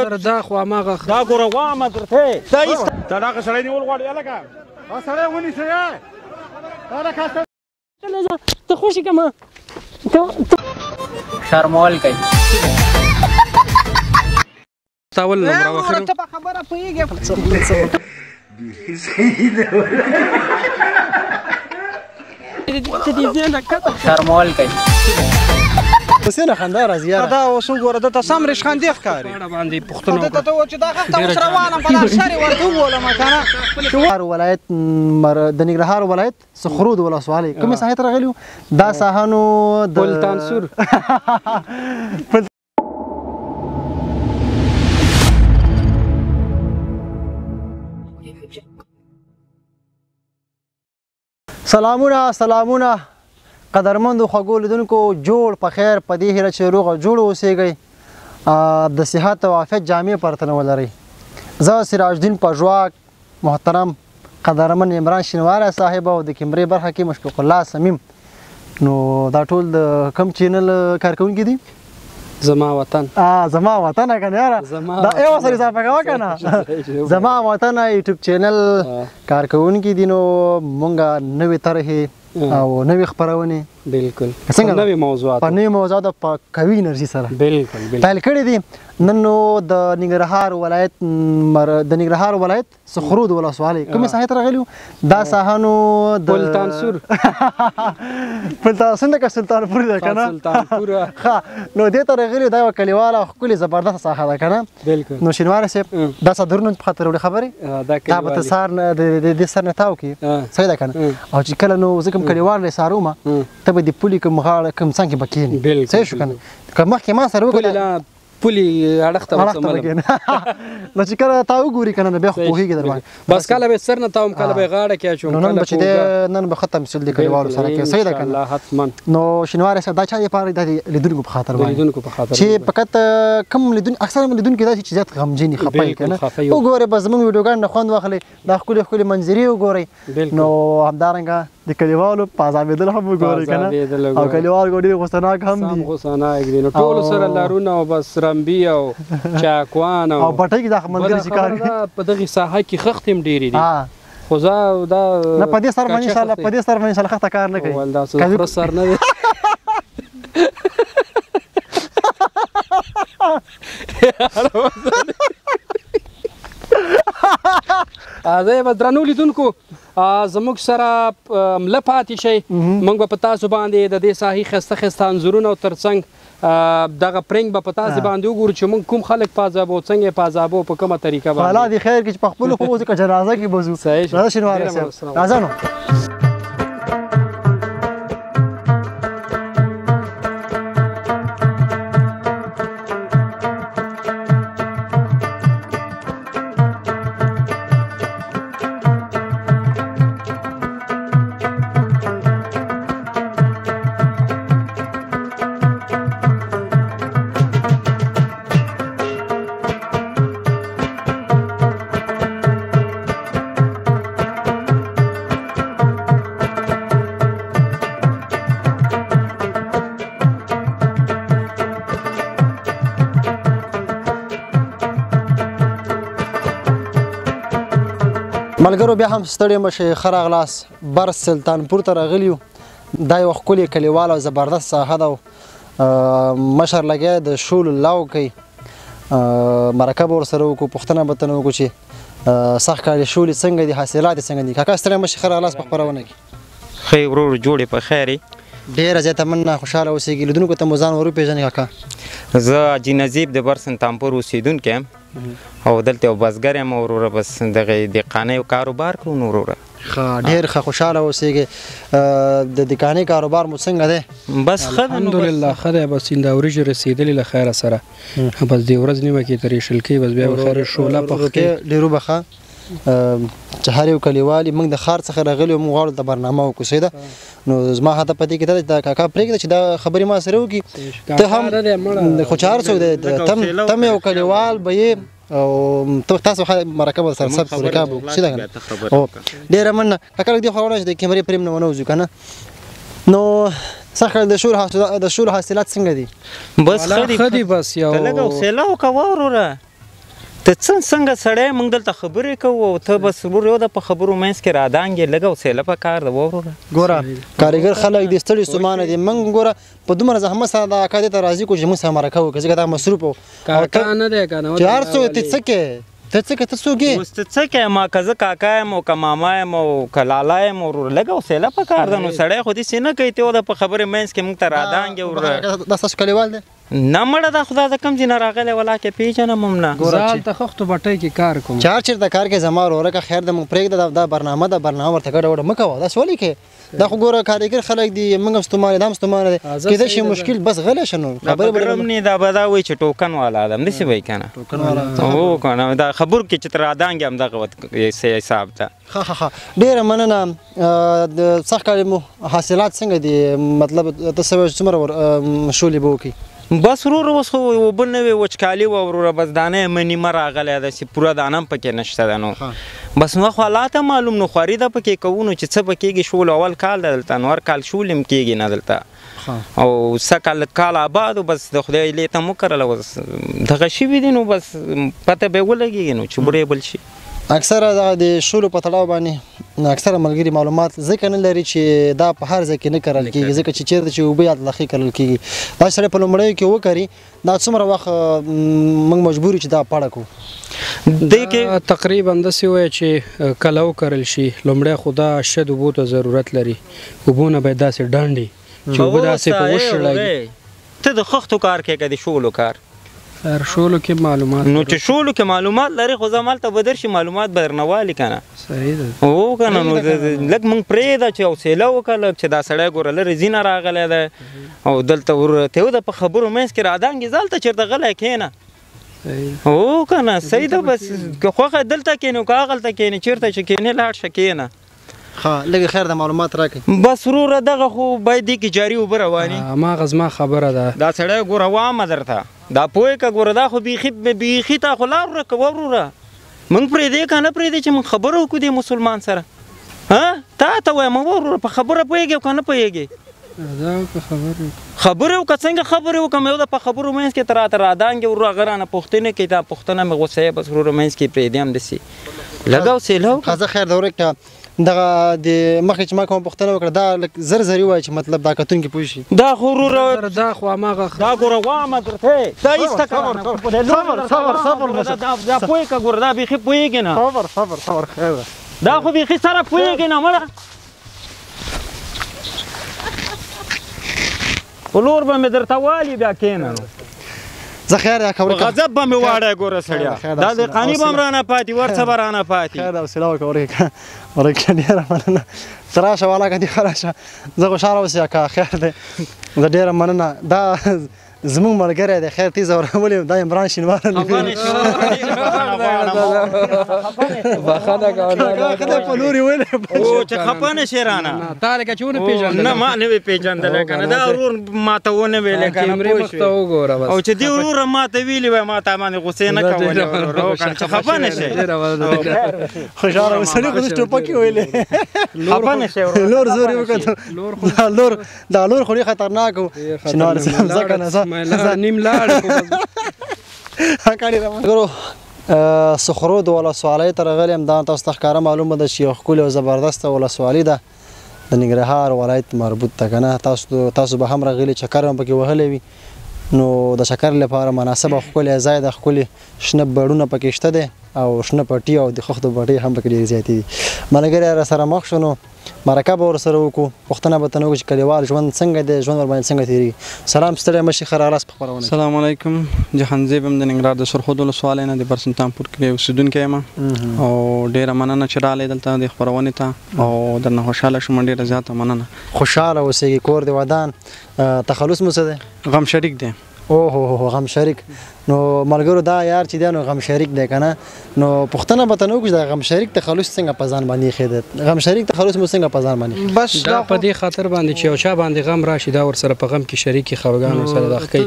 دا خو هماغه دا ګوره وامه درته دا دغه سړی نیول غواړي هلکه دا سړی ونیسئ ته خوشي کمه شرمول کوي تاول نمبر واخر ته په خبره پوهېږې شرمول کوي پسې نه خندا راځي یاره دا اوس وګوره دته سم ریشخندې ښکاري باندې پوښتنه دته ته چې دا هلته اوس روانه په لار شرې ورته وولم که نه ولایت د ننګرهار ولایت سخرود ولسوالۍ کومې ساحې ته راغلي وو دا ساحانو د پلتانسور سلامونه قدرمندو خوږو لیدونکو جوړ په خیر په دې هیله چې روغ او جوړ اوسېږئ د صحت او عافیت جامې په تن ولرئ زه سراج الدین پژواک محترم قدرمن عمران شینواری صاحب او د کیمرې برخه کې مشفیق الله صمیم نو دا ټول د کوم چینل کارکونکي دي زما وطن زما وطن کنه یاره دا یو سره اضافه کوه کنه زما وطن یوټیوب چینل کارکونکي دي نو مونږه نوې طرحې او نوې خپرونې بالکل څنګه نوې موضوعات په نوې موضوعات په قوي انرژي سره بالکل پیل کړي دي نن نو د ننګرهار ولایت سخرود ولسوالۍ کومې ساحې ته راغلي وو دا ساحانو د پلتانسور څنګه که سلطانپور ده که نه سلطانپور نو دې ته راغلي دا یوه کلیواله او ښکلې زبردسته ساحه ده که نه بالکل نو شینواری صاحب دا څادرونه په خاطر وړي خبرې دا به ته سهار نه د سر نه تاو کړي صحیح ده که نه او چې کله نو زه کوم کلیوال دی څارومه ته به د پولي کوم غاړه کوم څنګ کې به کښېنې صحیح شو که نه که مخکې ما سره وکړې پولي اړخ ته وڅملم نو چې کله تا وګوري که نه بیا خو پوهېږي در باندې بس کله به سر نه تاوم کله به غاړه کې اچوم نن به چې دی نن به ښه تمثیل د کلیوالو سره کوي صحیح ده که نه حتما نو شینواری صاحب دا چا دپاره دا د لیدونکو په خاطر باندې چې فقط کم اکثر لیدونکي داسې چې زیات غمجن وي خفه وي که نه وګورئ بس زموږ ویډیوګانو نه خوند واخلئ دا ښکلې ښکلې منظرې وګورئ نو همدارنګه د کلیوالو په عذابېدل هم وګورئ که نه او کلیوال ډېر غوسهناک هم دي غوسهناک دي نو ټولو سره لارونه او بس رمبي او چاکوان او پټۍ کې دا ملګري چې کار کوي په دغې ساحه کې خښتې هم ډېرې دي خو زه دا نه په دې سر باندې انشاءالله خښته کار نه کوي دا څه سر نه دی زه یې بس درنو لیدونکو زموږ سره مله پاتې شئ موږ به په تاسو باندې د دې ساحې ښایسته ښایسته انځورونه او ترڅنګ دغه پرنګ به په تاسې باندې وګورو چې موږ کوم خلک په عذابو څنګه یې په عذابو په کومه طریقه باندې الله دې خیر کړي چې په خپلو خو اوس که جنازه کې به ځو راځه شینواری صاحب راځه نو ملګرو بیا هم ستړي مشئ ښه راغلاست بر سلطانپور ته راغلي یو دا یوه ښکلې کلیواله او زبردست ساحه ده مشر لګیا د شولو لو کوي مرکه به ورسره وکړو پوښتنه به ترنه وکړو چې سخت کالي شولې څنګه دي حاصلات یې څنګه دي کاکا ستړی مشئ ښه راغلاست په خپرونه کې ښه ورور جوړې په خیر یې ډېره زیاته مننه خوشحاله اوسېږي لیدونکو ته مو ځان ور وپېژنئ کاکا زه حاجي نظیب د برسنتانپور اوسېدونکی یم او دلته یو بزګر یم وروره بس دغه دهقانۍ کاروبار کوو نو وروره ښه ډېر ښه خوشحاله اوسېږئ د دهقانۍ کاروبار مو څنګه دی بس ښه الحمدلله ښه دی بس دا وریجې رسېدلې له خیره سره بس دې ورځ نیمه کې ترې شل کوي بس بیا به خیر شوله پخ کوي ډېرو به ښه چې هر یو کلیوال موږ د ښار څخه راغلي یو موږ غواړو د برنامه وکړو صحیح ده نو زما هته په دې کې دا د کاکا پرېږده چې دا خبرې ما سره وکړي ته هم خو چې هر څوک دی تم یو کلیوال به یې او تاسو مرکه به سره سبز رکاب وکړو صحیح ده که نه ډېره مننه کاکا لږ دې خوا وړه چې د کیمرې پرېم نه ونه وځو که نه نو سخت د شولو حاصلات څنګه دي بس ښه دي بس یو لږ حوصله وکړه وروره ته څنګه سړی موږ دلته خبرې کوو او ته بس ورور یو د په خبرو منځ کې رادانګې لږ حوصله پکار ده وروره ګوره کارګر خلک دي ستړي ستومانه دي موږ ګوره په دومره زحمت سره دا اکا دې ته راضي کړو چې موږ سره مرکه وکړو ځکه دا مصروف وو کاکا نه دی که نه چې هر څوک ته څه کې ته څه کې ته څوک یې اوس ته څه کوې ما که زه کاکا یم او که ماما یم او که لالا یم ورور لږ حوصله پکار ده نو سړی خو داسې نه کوي ته یو د په خبرې منځ کې موږ ته رادانګې وروره دا ستاسو کلیوال دی نه مړه دا خدا د کوم ځای نه راغلی ولا کې پېژنم هم نه زه هلته خښتو بټۍ کې کار کوم چار چېرته کار کې زما ورورکه خیر د موږ پرېږده دا برنامه ده برنامه ورته ګډه وډه مه کوه داسې ولې کې دا خو ګوره کارګر خلک دي موږ هم ستومانه دا هم ستومانه دی کېدای شي مشکل بس غلی شه نو خبرې نه دا به دا وایي چې ټوکن والا ده همداسې به یې که نه هو که نه دا خبرو کې چې ته رادانګې همدغه حساب ده ښه ډېره مننه سخت کال مو حاصلات څنګه دي مطلب ته څه وایې څومره شولې به وکړي بس وروره اوس خو اوبه نه وې وچکالي وه وروره بس دانه یې مني مه راغلی ده چې پوره دانه هم پکې نشته ده نو بس نو خو حالات معلوم نو خواري ده پکې کوو نو چې څه به کېږي شول اول کال ده دلته نور کال شول هم کېږي نه دلته او څه کال آباد بس د خدای لیته مو کرله بس دغه شوي دي نو بس پته به یې ولګېږي نو چې بوډۍ بل شي اکثره د شولو په تړاو باندې اکثره ملګري معلومات ځکه نه لري چې دا په هر ځای کې نه کرل کېږي ځکه چې چېرته چې اوبه یا لخې کرل کېږي دا سړی په لومړیو کې وکري دا څومره وخت موږ مجبور یو چې دا پاړه کړو تقریبا داسې وایي چې کله وکرل شي لومړی خو دا شد اوبو ته ضرورت لري اوبو نه باید داسې ډنډې چې اوبه داسې په وشړېږي ته د خښتو کار کوې که د شولو کار شولو کې معلومات نو چې شولو کې معلومات لري خو زه همالته به درشي معلومات به درنه والي که نه صحیح ده هو که نه نو لږ موږ پرېږده چې حوصله وکړه لږ چې دا سړی ګوره لرې ځینه راغلی دی او دلته ورته یو د په خبرو منځ کې رادانګې زه هلته چېرته غلی کښېنه هو که نه صحیح ده بس که خوښه دلته کښېنې که هغلته کښېنې چېرته چې کښېنې لاړ شه کښېنه لږ خیر د معلومات راکړئ بس وروره دغه خو باید دې کې جاري اوبه رواني هماغه زما خبره ده دا سړی ګوره وامه درته دا پوهې که ګوره دا خو بیخي تا خو لار ورکه وروره موږ پرېږدې که نه پرېږدې چې موږ خبره وکړو دې مسلمان سره تا ته وایم وروره په خبره پوهېږې او که نه پوهېږې خبرې وکړه څنګه خبرې وکړم یو د په خبرو منځ کې ته راته رادانګې وروره هغه رانه پوښتنې کوي دا پوښتنه مې غوسه یې بس وروره منځ کې پرېږدې همداسې لږ حوصله وکړه زه خیر د ورکه دغه د مخکې چې ما کومه پوښتنه وکړه دا لږ زر زري وایي چې مطلب دا کتونکي پوه شي دا خو وروره دا خو هماغه دا ګوره وامه درته دا ایسته کړه دا پوهې که ګوره دا بیخي پوهېږي نه صبر خیر دا خو بیخي سره پوهېږي نه مړه ولور به مې درته والي بیا کښېنه نو زه خیر دا خبرې غضب به مې واړی ګوره سړیا دا د قاني به هم رانه پاتې ورڅه به رانه پاتې خیر حوصله وکړه ورکه ډېره مننه ته راشه والاکه دې ښه راشه زه خوشحاله اوسې اکا خیر دی زه ډېره مننه دا زمونږ ملګری دی خیر تیزه ورولې دا عمران شینوار بخښنه کوه په لورې ویلې چې خفه نه شې رانه تا لکه چې ونه پېژندل نه ما نه وې پېژندلی که نه دا ورور ما ته ونه ویلې که نه پوه شوې او چې دې وروره ما ته ویلي وای ما ته باندې غوسې نه کولې ورور که نه چې خفه نه شې خوشحاله اوسلې خو دې ټوپکې ویلې خفه نه شې لور زور یې وکړه دا لور خو ډېر خطرناک و چې نو ځکه نه نیم لاړ سخرو د ولسوالۍ ته راغلی یم دا تاسو ته ښکاره معلومه ده چې یو ښکلې او زبردسته ولسوالي ده د ننګرهار ولایت مربوط ده که نه تاسو به هم راغلي چکر هم پکې وهلی وي نو د چکر لپاره مناسب او ښکلی ځای ده ښکلي شنه بڼونه پکې شته دی او شنه پټي او د خښتو پټۍ هم پکې ډېرې زیاتې دي ملګری راسره مخ شو نو مرکه به ورسره وکړو پوښتنه به ترې وکړو چې کلیوال ژوند څنګه دی ژوند ورباندې څنګه تېرېږي سلام ستړی مه شي ښه راغلاست په خپرونه کې السلام علیکم جهانزیب یم د ننګرهار د سرخود ولسوالۍ نه د برسنتانپور کې اوسېدونکی یم او ډېره مننه چې راغلی دلته د خپرونې ته او درنه خوشحاله شوم ډېره زیاته مننه خوشحاله اوسېږي کور د ودان تخلص مو څه دی غم شریک دی اوه غم شریک نو ملګرو دا یار چې دی نو غم شریک دی که نه نو پوښتنه به ترې وکړو چې دا غم شریک تخلص څنګه په ځان باندې ایښی دی غم شریک تخلص مو څنګه په ځان باندې بس دا په دې خاطر باندې چې یو چا باندې غم راشي دا ورسره په غم کې شریکي خفګانو سره دغه کوي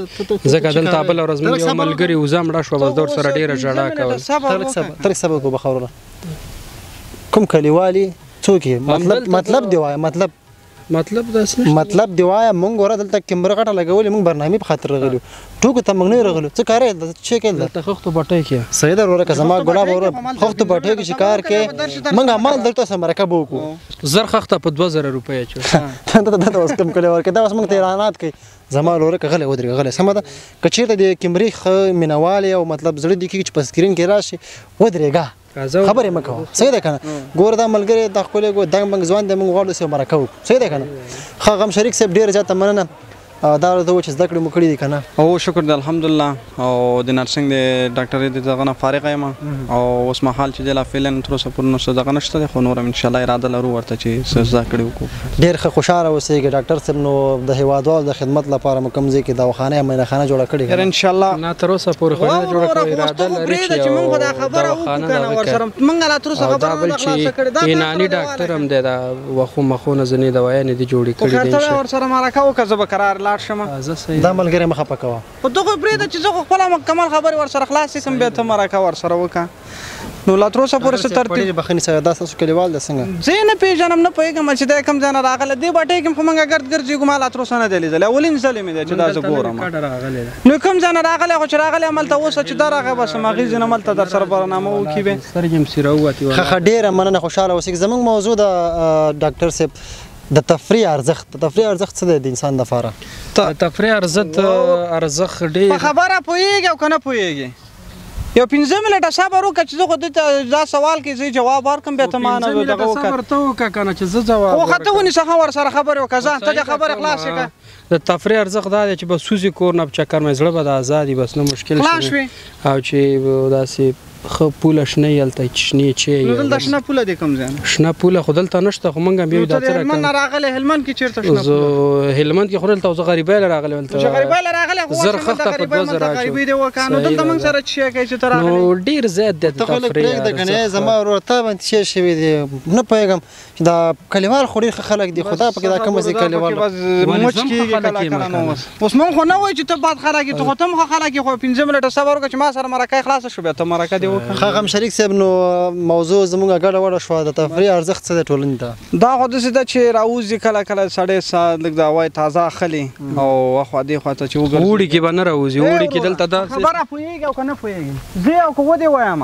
ځکه دلته بله ورځ موږ یو ملګري وزه مړه شوه بس ده ورسره ډېره ژړا کوله ترک صبر کو بخبرونه کوم کلیوالي څوک یې مطلب دی وایه مطلب مطلب داسې نشته مطلب دی وایا مونږ ور دلته کیمره غټه لګولې مونږ برنامه په خاطر راغلو ټوکو ته مونږ نه راغلو څه کار دی چې کېل دلته خښتو بټۍ کې سید ورور که زما ګلاب ورور خښتو بټۍ کې شکار کې مونږ عمل دلته سم مرکب وکړو زر خښته په 2000 روپۍ اچو دا اوس کم کړي ورکه دا اوس مونږ ته اعلانات کوي زما ورور که غلې ودرې غلې سم ده که چیرته د کیمرې خ مینوالي او مطلب زړه دی کې چې په سکرین کې راشي ودرېګا خبرې مکو صحیح ده کنه ګور دا ملګری د خپل ګو دنګ بنګ ځوان د موږ غواړو سه مرکو صحیح ده کنه خو غم شریک صاحب ډیر زیاته مننه دا ورته چې زده کړې مو کړې دي کنه او شکر دی الحمدلله او د نرسنګ د ډاکټرۍ د دغه نه فارغ یم او اوس مهال چې د لا فعلا تر اوسه پورې نو دغه نشته خو نور ان شاء الله اراده لرو ورته چې څه زده کړې وکړو ډیر ښه خوشاله اوسئ ډاکټر صاحب نو د هیوادوالو د خدمت لپاره مو کوم ځای کې دواخانه مېنخانه جوړه کړې ان شاء الله نه تر اوسه پورې خو نه جوړه کړې اراده لري چې موږ دا خبره وکړو کنه ورسره موږ لا تر اوسه خبره نه خلاص کړې دا یوناني ډاکټر هم دی دا وخو مخونه ځنې دوايانې دي جوړې کړې دي خو ورسره مرکه وکړه زه به قرار لاړ شم دا ملګری مخه پکوا په دغه پرېده چې زه خپل مکمل خبرې ورسره خلاصې کم بیا ته مرکه ورسره وکړه نو لا تر اوسه پورې څه ترتیب بخښنې سره دا ستاسو کلیوال دی څنګه زه نه پېژنم نه پوهېږم چې دا کوم ځای نه راغلی دې بټۍ کې خو موږ ګرد ګرځېږو ما لا تر اوسه نه دی لیدلی اولین ځل مې دی چې دا زه ګورم نو کوم ځای نه راغلی خو چې راغلی هملته اوسه چې دا راغی بس هماغې ځای نه هملته در سره برنامه وکړي بې سترګې مې سره ووتې ښه ډېره مننه خوشحاله اوسئ زموږ موضوع د ډاکټر صاحب د تفریح ارزښت څه دی د انسان لپاره د تفریح ارزښت ډېر په خبره پوهېږي او که نه پوهېږي یو 15 منټه صبر وکړه چې زه خو دې دا سوال کې زه جواب ورکړم بیا ته ما نه دغه وکړه صبر ته وکړه که نه چې زه جواب خو ښه ته ونیسه ورسره خبرې وکړه ځه ته دې خبرې خلاصې کړه د تفریح ارزښت دا دی چې بس سوزي کور نه په چکر مې زړه به د ازادي بس نه مشکل شي او چې داسې ښه پوله شنه یې هلته شنې چی نو دلته شنه پوله دی کوم ځای شنه پوله خو دلته نشته خو موږ هم بیا دا څه هلمند نه راغلی هلمند کې چېرته شنه زه هلمند کې خو دلته زه غریبۍ له راغلی چې غریبۍ له راغلی خو زر خښته په 2000 غریبۍ دې وکړه نو دلته موږ سره څه کوي چې ته راغلی نو ډېر زیات دی ته خو لږ پرېږده که نه زما ورور ته باندې څه شوي دي نه پوهېږم چې دا کلیوال خو ډېر ښه خلک دي خو دا پکې دا کوم ځای کلیوال مچ کېږي کله کله نو اوس موږ خو نه وایو چې ته بد خلک یې ته خو ته هم ښه خلک یې خو 15 منټه صبر وکړه چې ما سره مرکه یې خلاصه شو بیا ته مرکه دې وکړه ښه غم شریک صاحب نو موضوع زموږ ګډه وډه شوه د تفریح ارزښت څه دی ټولنې ته دا خو داسې ده چې راوځي کله کله سړی لږ د هوا تازه اخلي او اخوا دې خوا ته چې وګرځي اوړي کې به نه راوځي اوړي کې دلته داسې خبره پوهېږي او که نه پوهېږي زه او که ودې وایم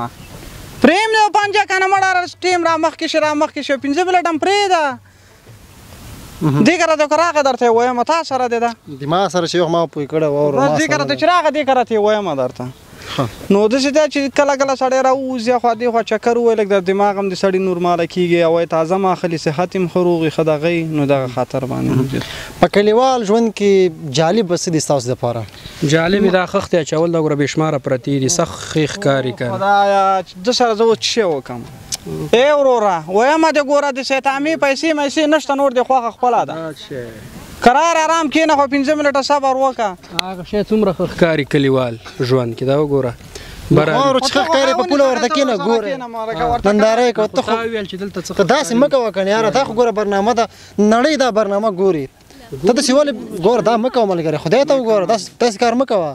پرېم دی پنجه که نه مړه ټیم را مخکې شي را مخکې شي 15 منټه هم پرېږده دې کره ته که راغی درته یې وایم تا سره دی ده د ما سره چې ما پوه کړی بس دې کره ته چې راغی دې کره ته یې وایم درته نو داسې دی چې کله کله سړی راوځي خوا دې خوا چکر ووایي لږ د دماغ هم د سړي نورماله کېږي هوا یې تازه م اخلي صحت هم ښه روغ وي ښه دغه وي نو دغه خاطر باندې په کلیوال ژوند کې جالب څه دي ستاسو دپاره جالب دا خښتې اچول دا ګوره بې شماره پرتې دي سخت ښې ښکاري که خدایه ده سره زه اوس څه شی وکړم ای وروره وایم دې ګوره د سیتامي پیسې میسې نشته نور دې خوښه خپله ده قرار آرام کېنه خو 15 منټه صبر وکړه هغه شی څومره ښه ښکاري کلیوال ژوند کې دا وګوره خو چې ښه ښکاري په پوله ورته کېنه ګورې ننداره یې کوه ته خو ویل چې دلته څه داسې مه کوه که نه یاره دا خو ګوره برنامه ده نړۍ دا برنامه ګوري ته داسې ولې ګوره دا مه کوه ملګری خدای ته وګوره داسې کار مه کوه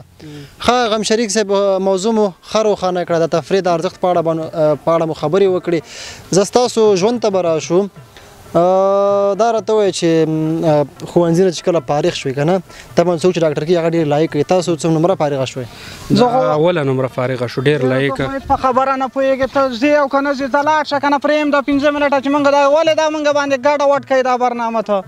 ښه غم شریک صاحب موضوع مو ښه روښانه کړه د تفریح د ارزښت په اړه مو خبرې وکړې زه ستاسو ژوند ته به راشو دا راته ووایه چې ښوونځي نه چې کله فارغ شوې که نه طبعا څوک چې ډاکټر کې هغه ډېر لایق وي تاسو څو نمره فارغه شوئ اوله نمره فارغه شو ډېر لایقه په خبره نه پوهېږې ته ځې او که نه ځې ته لاړ شه که نه پرېږم دا 15 منټه چې موږ دا ولې دا موږ باندې ګډه وډ کوي دا برنامه ته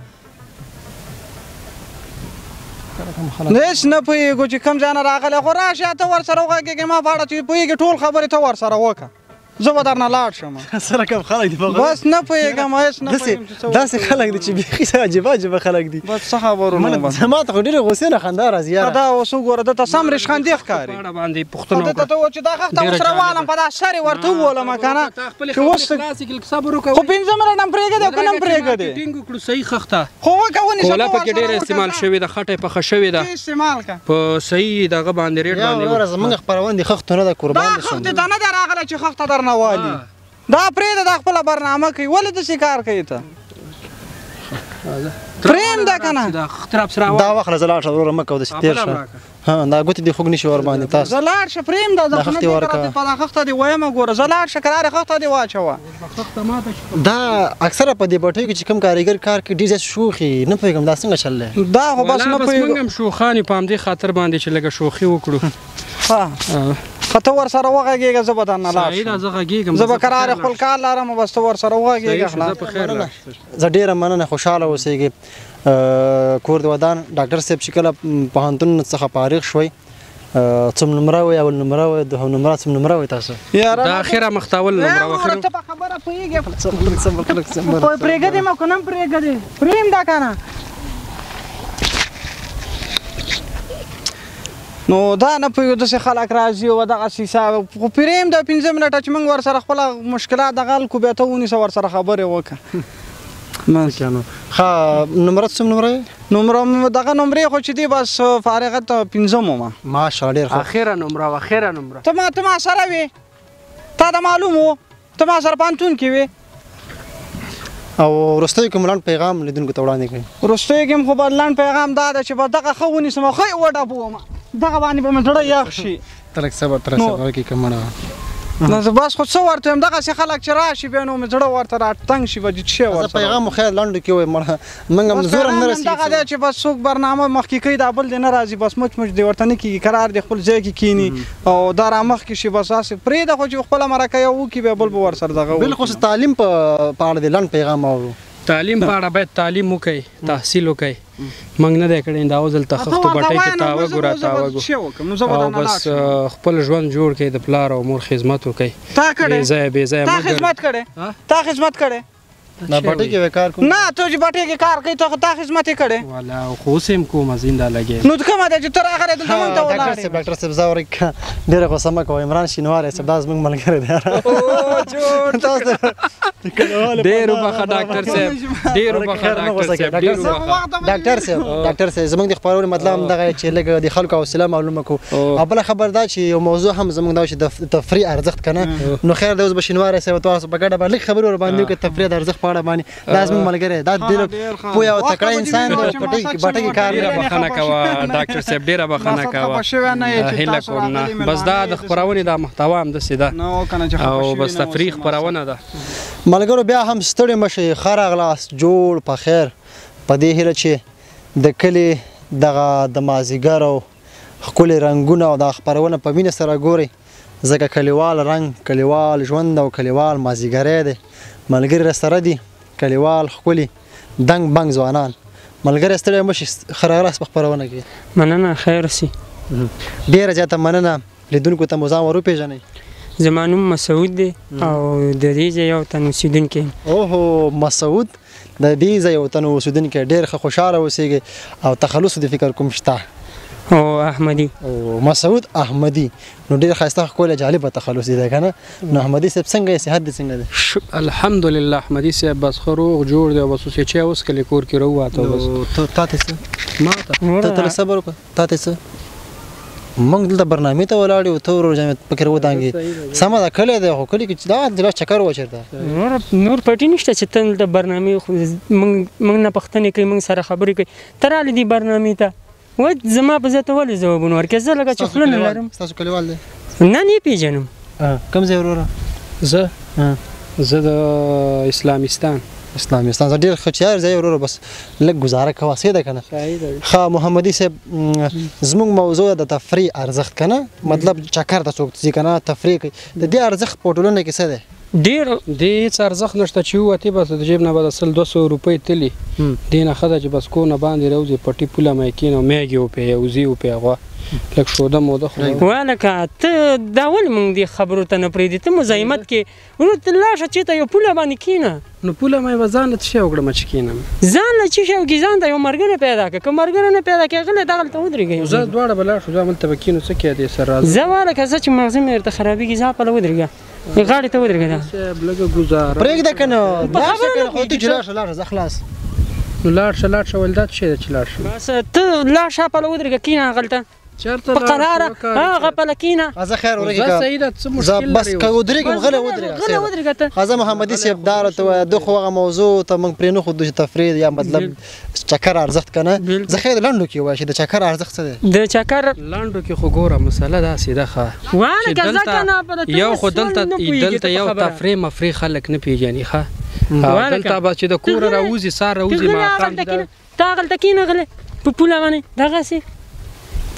هېڅ نه پوهېږو چې کوم ځای نه راغلی خو راشه ته ورسره وغږېږې ما په اړه چې پوهېږې ټول خبرې ته ورسره وکړه زه به درنه لاړ شم سره کوم خلک دي بس نه پوهېږم هېڅ نه پوهېږم داسې خلک دي چې بیخي څه عجیبه عجیبه خلک دي بس څه خبرو نه زما ته خو ډېرې غوسې نه خندا راځي یاره دا اوس وګوره دلته سم ریشخندي ښکاري په اړه باندې پوښتنه دلته ته ووایه چې دا خښته اوس روانم په دا سر یې ورته وولم که نه چې اوس خو 15 منټه هم پرېږدې او که نه هم پرېږدې ټینګ وکړو صحیح خښته خو وکړه ونیسه کوله پکې ډېره استعمال شوې ده خټه پخه شوې ده استعمال کړه په صحیح دغه باندې ریټ باندې وروره زموږ خپرونه د خښتو نه ده قربان دا خښتې ته نه ده راغلی چې خښته درنه والي دا پرېږده دا خپله برنامه کوي ولې داسې کار کوي ته پرېږده که نه دا وخت له زه لاړ شه وروره مه کوه داسې تېر شه ها دا ګوتې دې خوږ نشي ور باندې تاسو زه لاړ شه پرېږده دا خښتې ورکه. په دا خښته دې وایم ګوره زه لاړ شه کرارې خښته دې واچوه دا اکثره په دې بټیو کې چې کوم کاریګر کار کوي ډېر زیات شوخي نه پوهېږم دا څنګه چل دی دا خو بس نه موږ پوهېږم هم شوخانې په همدې خاطر باندې چې لږه شوخي وکړو خو ته ورسره وغږېږه زه به درنه لاړ صحیح ده شم زه غږېږم زه به کرارې خپل کار لرم بس ته ورسره وغږېږه زه په خیر لاړ زه ډېره مننه خوشحاله اوسېږي کور د ودان ډاکټر صاحب چې کله پوهنتون څخه فارغ شوی څوم نمره وی اول نمره وی دوهم نمره څوم نمره وی تاسو دا اخره مختاول نمره وروره ته په خبره پوهېږې پرېږدې مه که نه هم پرېږدې پرېږدم که نه نو دا نه پوهېږو داسې خلک راځي او دغسې خو پرېږدم دا 5 منټه چې موږ ورسره خپله مشکلات دغه حل کړو بیا ته ونیسه ورسره خبرې وکړه ښه نمره څوم نمره یې نمره دغه نمرې خو چې دی بس فارغت 5 ومه ماشاءالله ډېر ښه اخره نمره و اخره نمره ته ما سره وې تا ته معلوم و ته ما سره پوهنتون کې وې او وروستیو کې مو لنډ پیغام لیدونکو ته وړاندې کړئ وروستیو کې خو به لنډ پیغام دا ده چې به دغه ښه ونیسم ښه یې وډبوم دغه باندې به مې زړه یخ شي ته لږ صبر وکړې که مړه نو زه بس خو څه ورته وایم دغسې خلک چې راشي بیا نو مې زړه ورته راتنګ شي به چې څه ورسره پیغام مو خیر لنډو کې وایي مړه موږ هم زور هم نه دغه دی چې بس څوک برنامه مخکې کوي دا بل دی نه راځي بس مچ دی ورته نه کېږي کرار دی خپل ځای کې کښېني او دا رامخکې شي بس هسې پرېږده خو چې خپله مرکه یو وکړي بیا بل به ورسره دغه بالخصوص تعلیم په اړه د لنډ پیغام اورو تعلیم په اړه باید تعلیم وکړي تحصیل وکړي موږ نه دی کړی دا اوس دلته خښتو بټۍ کې تاوه ګوره تاوه ګو او بس خپل ژوند جوړ کړي د پلار او مور خدمت وکړي بې ځایه تا خدمت کړی تا خدمت کړی دا بټۍ کې کار کوم نه ته چې بټۍ کې کار کوي ته خدمت یې کړی والا خو اوس هم کوم زنده لګې نو کومه ده چې ته راغلی دلته موږ ته ولاړې ډاکټر صاحب زه ورکه ډېره غوسه مه کوه عمران شینواری صاحب دا زموږ ملګری دی ډېر وبخښه ډاکټر صاحب ډېر وبخښه ډاکټر صاحب زموږ د خپرونې مطلب همدغه چې لږ د خلکو حوصله معلومه کړو او بله خبر دا چې یو موضوع هم زموږ دا چې د تفریح ارزښت که نه نو خیر دی اوس به شینواری صاحب تاسو په ګډه به لږ خبرې ورباندې وکړو تفریح د ارزښت په اړه باندې دا زموږ ملګری دا ډېر پوه او تکړه انسان دی بټۍ کې کار ډېره بخښنه کوه ډاکټر صاحب ډېره بخښنه کوه هیله کوم نه بس دا د خپرونې دا محتوا همداسې ده او بس تفریح خپرونه ده ملګرو بیا هم ستړي مه شئ ښه راغلاست جوړ په خیر په دې هیله چې د کلي دغه د مازدیګر او ښکلي رنګونه او دا خپرونه په مینه سره ګورئ ځکه کلیوال رنګ کلیوال ژوند او کلیوال مازدیګری دی ملګري راسره دي کلیوال ښکلي دنګ بنګ ځوانان ملګری ستړی مه شي ښه راغلاست په خپرونه کې مننه خیر سي ډېره زیاته مننه لیدونکو ته مو ځان ور وپېژنئ زما نوم مسعود دی او د دې ځای یو تن اوسېدونکی اوهو مسعود د دې ځای یو تن اوسېدونکی ډېر ښه خوشحاله اوسېږي او تخلص د فکر کوم شته او احمدي او مسعود احمدي نو ډېر ښایسته ښکلی جالبه تخلص دی که نه نو احمدي صاحب څنګه یې صحت دې څنګه دی الحمدلله احمدي صاحب بس ښه روغ جوړ دی او بس اوس یې چای وڅښلې کور کې راووته بس تا ته څه ما ته ته لږ صبر وکړه تا ته څه موږ دلته برنامې ته ولاړ یو ته ورور جامې پکې راودانګې سمه ده کلی دی خو کلي کې چې دا دلته چکر و چېرته نور پټي نشته چې ته دلته برنامې موږ نه پوښتنې کوي موږ سره خبرې کوي ته رالې دې برنامې ته وایي زما په ځای ته ولې ځوابونه ورکړې زه لکه چې خوله نه لرم ستاسو کلیوال دی نه نه یې پېژنم کوم ځای وروره زه د اسلامیستان زه ډېر ښه چې ځای وروره بس لږ ګزاره کوه څه ده که نه ښه محمدي صاحب زموږ موضوع د تفریح ارزښت که نه مطلب چکر ته څوک ځي که نه تفریح کوي د دې ارزښت په ټولنه کې څه دی ډېر دې هېڅ ارزښت نشته چې ووتې بس د جیب نه به د 100-200 روپۍ تلي دې نه ښه ده چې بس کور نه باندې راوځي پټي پوله مه یې کښېنه او میږې وپیه وزې وپیه غوا لږ شوده موده خوري والکه ته دا ولې موږ دې خبرو ته نه پرېږدې ته مزاحمت کې ورور ته لاړ شه چېرته یو پوله باندې کښېنه نو پوله مې به ځان له څه شی وکړم چې کښېنم ځان له څه شی وکړي ځان ته یو ملګری پیدا کړه که ملګری نه پیدا کړې غلی دغلته ودرېږئ زه دواړه به لاړ شو زه هملته به کښېنو څه کې دې سره راځه زه والکه زه چې مغزه مې ورته خرابېږي زه هپله ودرېږه غاړې ته ودرېږه صاحب لږه ګزاره پرېږده که نه لاړ شه که نه خو ته چې لاړ شه زه خلاص نو لاړ شه ول دا څه شی ده چې لاړ شه بس ته لاړ شه هپله ودرېږه کښېنه هغلته چېرته په قراره هغه پله کښېنه. زه خیر ورکې زه سعیده څه مشکل بس که ودرېږم غلی ودرېږه ته. خزه محمدي صاحب دا راته ووایه د خو هغه موضوع ته موږ پرې نه ښودو چې تفریح یا مطلب چکر ارزښت که نه. زه خیر لنډو کې ووایه چې د چکر ارزښت څه دی؟ د چکر لنډو کې خو ګوره مسله داسې ده ښه وانه که زه که نه یو خو دلته یو تفریح مفریح خلک نه پېژني ښه دلته به چې د کوره راوځي سهار راوځي ماښام ته هغلته کښېنه غلی په پوله باندې دغسې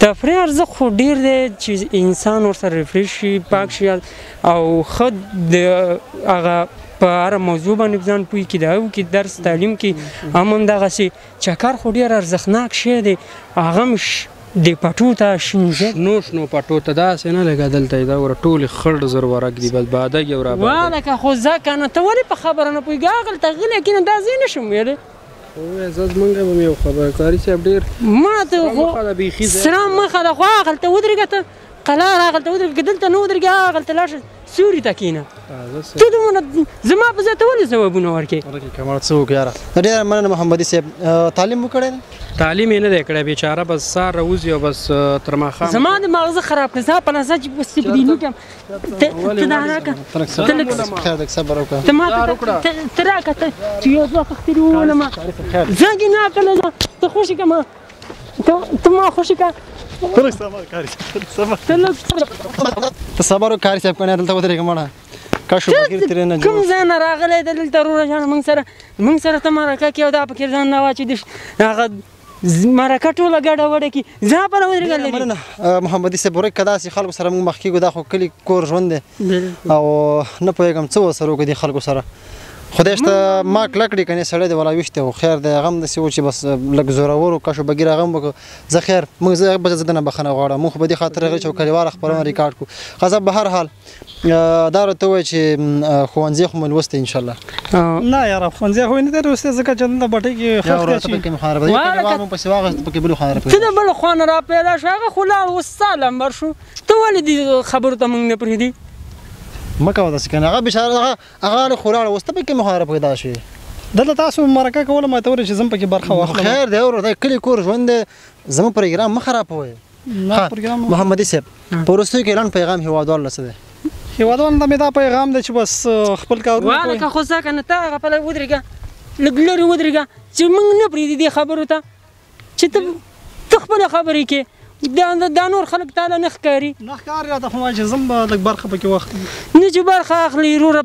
تفریح ارزښت خو ډېر دی چې انسان ورسره ریفریش شي پاک شي او ښه د هغه په هره موضوع باندې ځان پوه کړي د هغو کې درس تعلیم کې هم دغسې چکر خو ډېر ارزښتناک شی دی هغه هم د پټو ته شنو پټو ته داسې نه لګه دلته دا وره ټولې خړ زر ورک دي بس بادګ یو را والکه خو زه که نه ته ولې په خبره نه پوهېږې هغلته غلی کښېنه دا زه یې نشم ویلی زه زمونږ به مې یو خبر کاري صاحب ډېر ما ته خو سره مخه ده خو هغلته ودرېږه ته قلار هغلته ودرېږه که دلته نه ودرېږې هغلته لاړ شه سوري ته کښېنه ته دومره زما په ځای ته ولې ځوابونه ورکړې څه وکړو یاره ډېره مننه محمدي صاحب تعلیم وکړی دی تعلیم یې نه دی کړی بیچاره بس سهار راوځي او بس تر ماښام زما د ماغزه خراب کړه زه په نظر چې بس په دې لوټم ته دا راکړه خیر دی صبر وکړه ته ما ته راکړه ته چې یو دوه کښترې وولم زه کې نه کړله ته خوشي کړه ته ما خوشي کړه ته صبر وکړه کاري صاحب کنه دلته ودرېږه مړه کاشو فقیر ترې نه کوم ځای نه راغلی دی دلته وروره جانه موږ سره ته مرکه کې او دا پکې ځان نه واچوي هغه مرکه ټوله ګډه وډه کې زه پره ودرېږه لري مننه محمدي صاحب ورک که داسې خلکو سره موږ مخ کېږو دا خو کلي کور ژوند دی او نه پوهېږم څه ورسره وکړو دې خلکو سره خدای شته ما کلک کړي کنې سړی دی والا ویښتی و خیر دی هغه هم داسې و چې بس لږ زورور و کاشو بګیر هغه هم وکړو زه خیر موږ زه دنه بخښنه غواړم موږ خو په دې خاطر راغلي چې کلیواله خپرونه ریکارډ کړو خزه به هر حال دا راته ووایه چې ښوونځی خو مې لوستی انشاءالله نه یاره ښوونځی خو یې نه دی لوستی ځکه چې دلته بټۍ کې خښ دی ته د بل خوا نه را پیدا شو هغه خو لاړ اوس ستا لمبر شو ته ولې دې خبرو ته موږ نه پرېږدي مه کوه داسې کنه هغه بېچاره هغه خو لاړه اوس ته پکې مخالفه پیدا شوې دلته تاسو مرکه کوله ما ته وویل چې زه هم پکې برخه واخلم خیر دی اوره دا کلي کور ژوند دی زموږ پروګرام مه خرابوئ محمدي صاحب په وروستیو کې لنډ پیغام هېوادوالو له څه دی هېوادوالو ته مې دا پیغام دی چې بس خپل کارونه کوئ والکه خو ځه که نه ته هغه پله ودرېږه لږ لرې ودرېږه چې موږ نه پرېږدي دې خبرو ته چې ته خپله خبرې کې دا نور خلک تاله نه ښکاري نه ښکاري راته خو وایي چې زه هم به لږ برخه پکې واخلم نه چې برخه اخلي وروره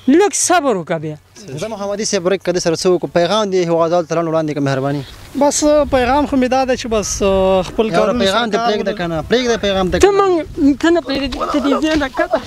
لږ صبر وکړه بیا زه محمدي صاحب ورک که دې سره څه وکړو پیغام دې هېوادوالو ته لنډ وړاندې کړه مهرباني بس پیغام خو مې دا دی چې بس خپل کارونه پیغام دې پرېږده که نه پرېږده پیغام ته نه پرېږدې ته دې ځای نه کته